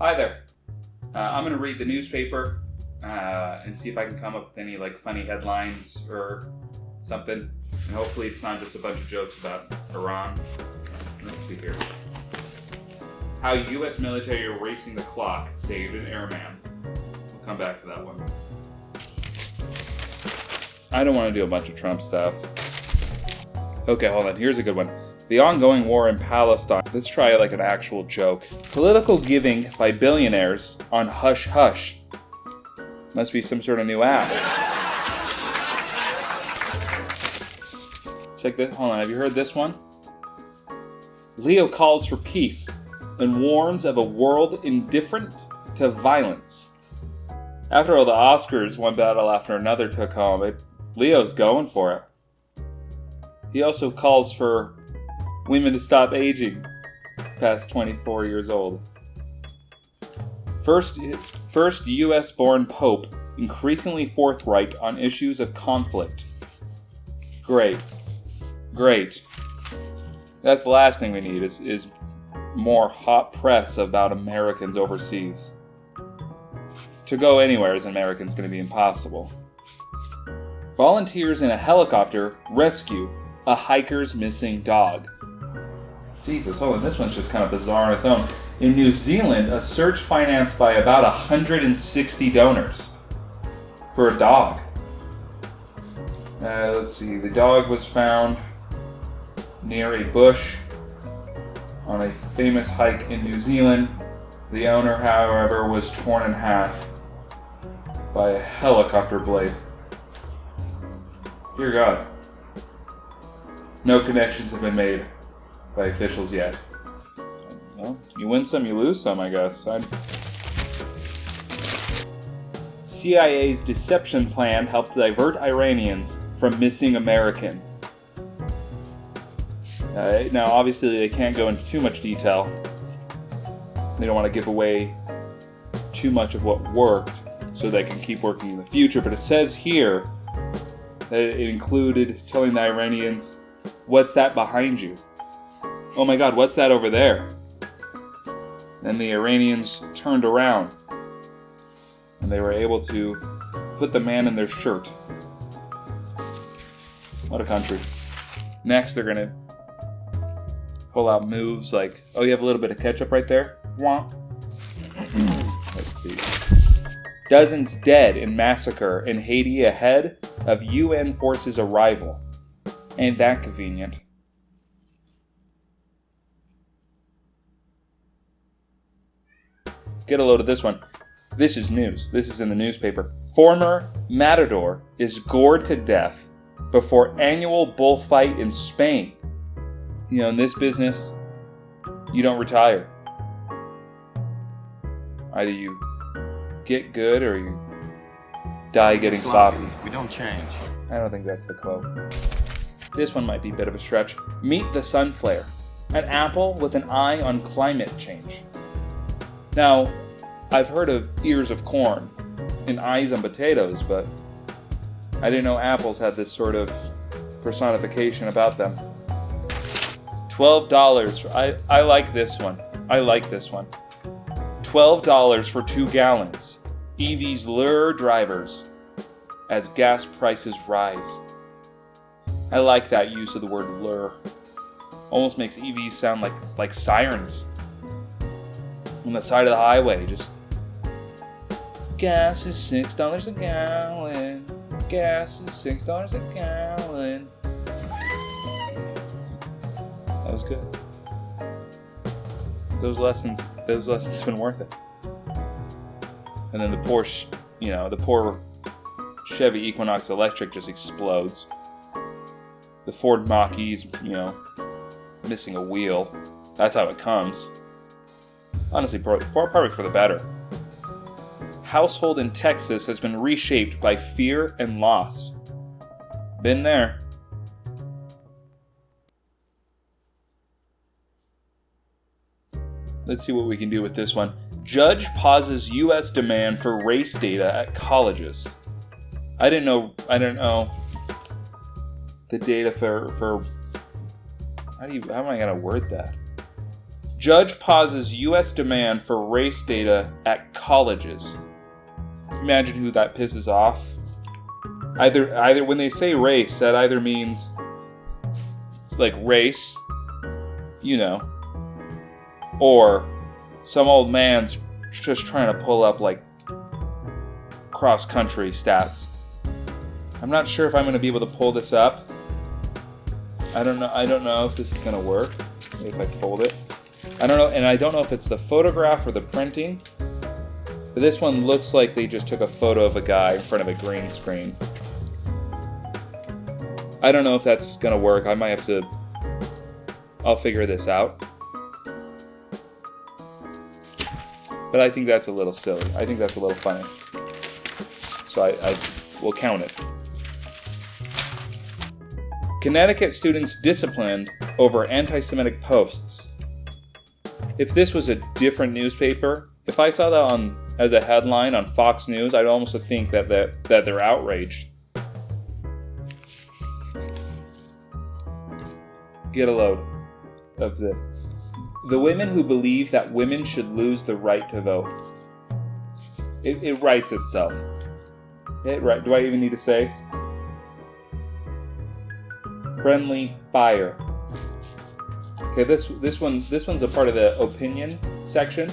Hi there. I'm going to read the newspaper and see if I can come up with any funny headlines or something. And hopefully it's not just a bunch of jokes about Iran. Let's see here. How U.S. military are racing the clock saved an airman. We'll come back to that one. I don't want to do a bunch of Trump stuff. Okay, hold on. Here's a good one. The ongoing war in Palestine. Let's try it like an actual joke. Political giving by billionaires on Hush Hush. Must be some sort of new app. Check this. Hold on. Have you heard this one? Leo calls for peace and warns of a world indifferent to violence. After all, the Oscars, one battle after another took home. Leo's going for it. He also calls for women to stop aging past 24 years old. First U.S.-born Pope increasingly forthright on issues of conflict. Great. That's the last thing we need is more hot press about Americans overseas. To go anywhere as an American is going to be impossible. Volunteers in a helicopter rescue a hiker's missing dog. Jesus, hold on, this one's just kind of bizarre on its own. In New Zealand, a search financed by about 160 donors for a dog. Let's see, the dog was found near a bush on a famous hike in New Zealand. The owner, however, was torn in half by a helicopter blade. Dear God. No connections have been made by officials yet. Well, you win some, you lose some, I guess. CIA's deception plan helped divert Iranians from missing American. Now, obviously, they can't go into too much detail. They don't want to give away too much of what worked so they can keep working in the future. But it says here that it included telling the Iranians, "What's that behind you? Oh my God, what's that over there?" Then the Iranians turned around and they were able to put the man in their shirt. What a country. Next, they're going to pull out moves like, oh, you have a little bit of ketchup right there? Womp. Let's see. Dozens dead in massacre in Haiti ahead of UN forces arrival. Ain't that convenient? Get a load of this one. This is news. This is in the newspaper. Former matador is gored to death before annual bullfight in Spain. You know, in this business, you don't retire. Either you get good or you die getting sloppy. We don't change. I don't think that's the quote. This one might be a bit of a stretch. Meet the sunflare, an apple with an eye on climate change. Now, I've heard of ears of corn and eyes on potatoes, but I didn't know apples had this sort of personification about them. $12. I like this one. $12 for 2 gallons. EVs lure drivers as gas prices rise. I like that use of the word lure. Almost makes EVs sound like sirens on the side of the highway. Just gas is $6 a gallon. Gas is $6 a gallon. That was good. Those lessons have been worth it. And then the poor Chevy Equinox Electric just explodes. The Ford Mach-E's, missing a wheel. That's how it comes. Honestly, probably for the better. Household in Texas has been reshaped by fear and loss. Been there. Let's see what we can do with this one. Judge pauses U.S. demand for race data at colleges. I didn't know the data for how am I gonna word that? Judge pauses U.S. demand for race data at colleges. Imagine who that pisses off. Either when they say race, that either means like race, or some old man's just trying to pull up like cross-country stats. I'm not sure if I'm going to be able to pull this up. I don't know if this is going to work. If I fold it. I don't know, and I don't know if it's the photograph or the printing. But this one looks like they just took a photo of a guy in front of a green screen. I don't know if that's going to work. I might have to... I'll figure this out. But I think that's a little silly. I think that's a little funny. So I will count it. Connecticut students disciplined over anti-Semitic posts. If this was a different newspaper, if I saw that as a headline on Fox News, I'd almost think that they're outraged. Get a load of this. The women who believe that women should lose the right to vote. It writes itself. Do I even need to say? Friendly fire. Okay, this one's a part of the opinion section,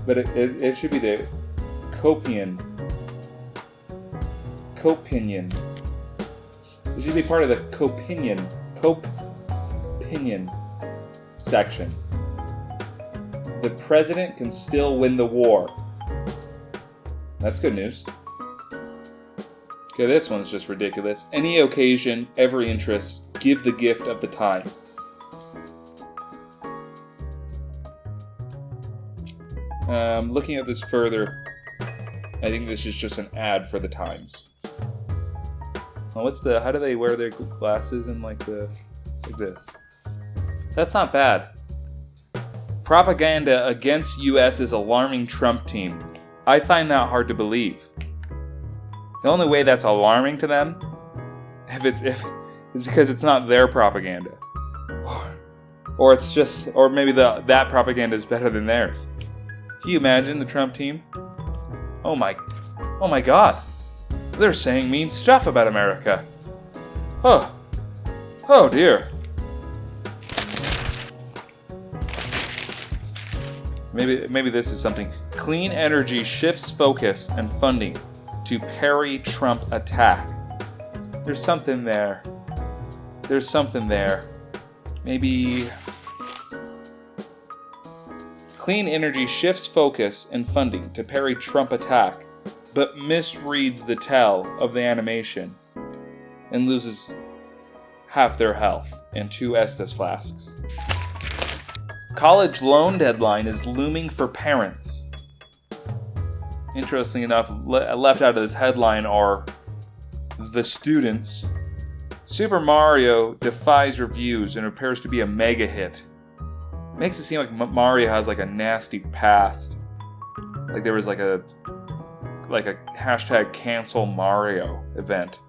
but it should be the copinion. It should be part of the copinion section. The president can still win the war. That's good news. Okay, this one's just ridiculous. Any occasion, every interest, give the gift of the times. Looking at this further, I think this is just an ad for the Times. Oh, how do they wear their glasses and it's like this? That's not bad. Propaganda against U.S.'s alarming Trump team. I find that hard to believe. The only way that's alarming to them, is because it's not their propaganda, or maybe that propaganda is better than theirs. Can you imagine the Trump team? Oh my God, they're saying mean stuff about America. Oh dear. Maybe this is something. Clean energy shifts focus and funding to parry Trump attack. There's something there. Maybe clean energy shifts focus and funding to parry Trump attack, but misreads the tell of the animation and loses half their health and 2 Estes flasks. College loan deadline is looming for parents. Interesting enough, left out of this headline are the students. Super Mario defies reviews and appears to be a mega hit. Makes it seem like Mario has a nasty past. Like there was a hashtag cancel Mario event.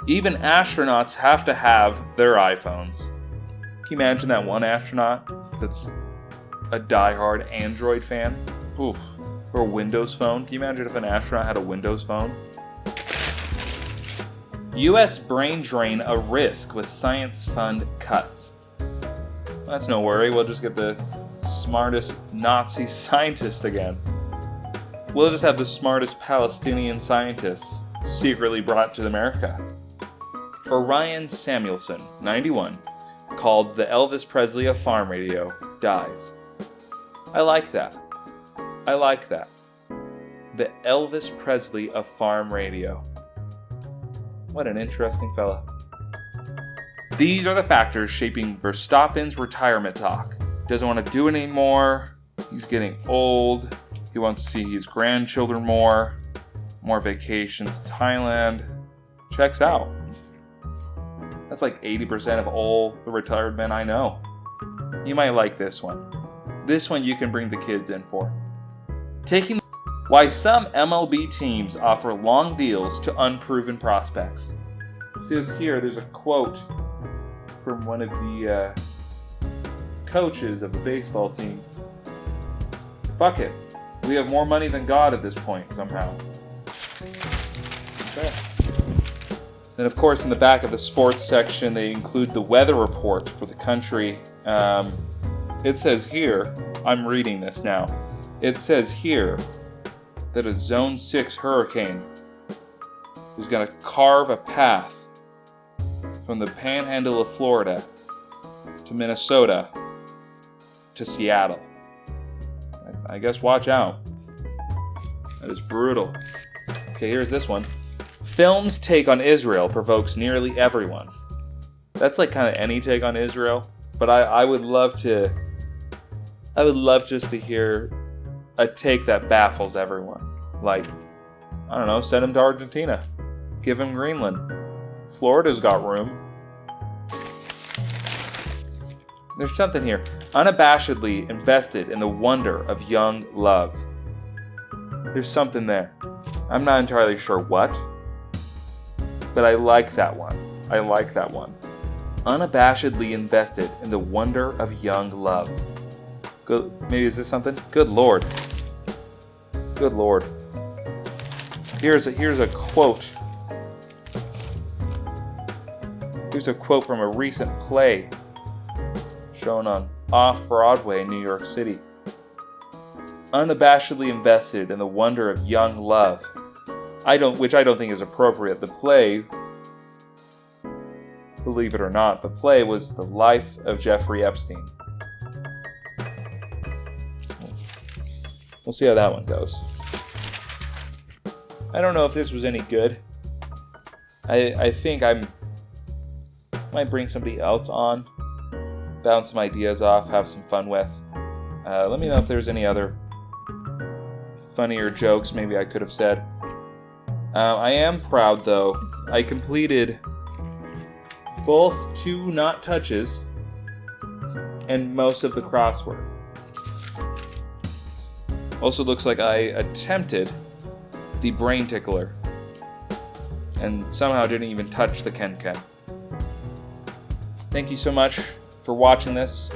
Even astronauts have to have their iPhones. Can you imagine that one astronaut that's a diehard Android fan? Oof. Or a Windows phone. Can you imagine if an astronaut had a Windows phone? U.S. brain drain a risk with science fund cuts. That's no worry. We'll just get the smartest Nazi scientist again. We'll just have the smartest Palestinian scientists secretly brought to America. Orion Samuelson, 91, called the Elvis Presley of farm radio, dies. I like that. The Elvis Presley of farm radio. What an interesting fella. These are the factors shaping Verstappen's retirement talk. Doesn't want to do it anymore. He's getting old. He wants to see his grandchildren more. More vacations to Thailand. Checks out. That's like 80% of all the retired men I know. You might like this one. This one you can bring the kids in for. Why some MLB teams offer long deals to unproven prospects. It says here, there's a quote from one of the coaches of a baseball team. Fuck it. We have more money than God at this point, somehow. Okay. Then, of course, in the back of the sports section, they include the weather report for the country. It says here, I'm reading this now. It says here that a Zone 6 hurricane is going to carve a path from the panhandle of Florida to Minnesota to Seattle. I guess watch out. That is brutal. Okay, here's this one. Film's take on Israel provokes nearly everyone. That's like kind of any take on Israel, but I would love just to hear a take that baffles everyone. Like, I don't know, send him to Argentina. Give him Greenland. Florida's got room. There's something here. Unabashedly invested in the wonder of young love. There's something there. I'm not entirely sure what, but I like that one. Unabashedly invested in the wonder of young love. Good. Maybe is this something? Good Lord. Here's a quote. Here's a quote from a recent play shown on Off-Broadway in New York City. Unabashedly invested in the wonder of young love. Which I don't think is appropriate. The play, believe it or not, the play was The Life of Jeffrey Epstein. We'll see how that one goes. I don't know if this was any good. I think might bring somebody else on, bounce some ideas off, have some fun with. Let me know if there's any other funnier jokes maybe I could have said. I am proud, though. I completed both 2 not touches and most of the crossword. Also looks like I attempted the brain tickler and somehow didn't even touch the Ken. Thank you so much for watching this.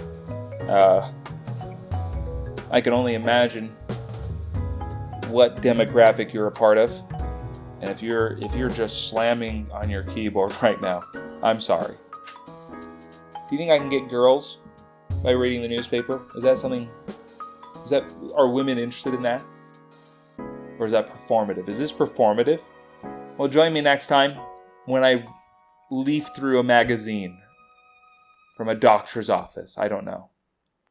I can only imagine what demographic you're a part of. And if you're just slamming on your keyboard right now, I'm sorry. Do you think I can get girls by reading the newspaper? Are women interested in that? Or is that performative? Is this performative? Well, join me next time when I leaf through a magazine from a doctor's office. I don't know.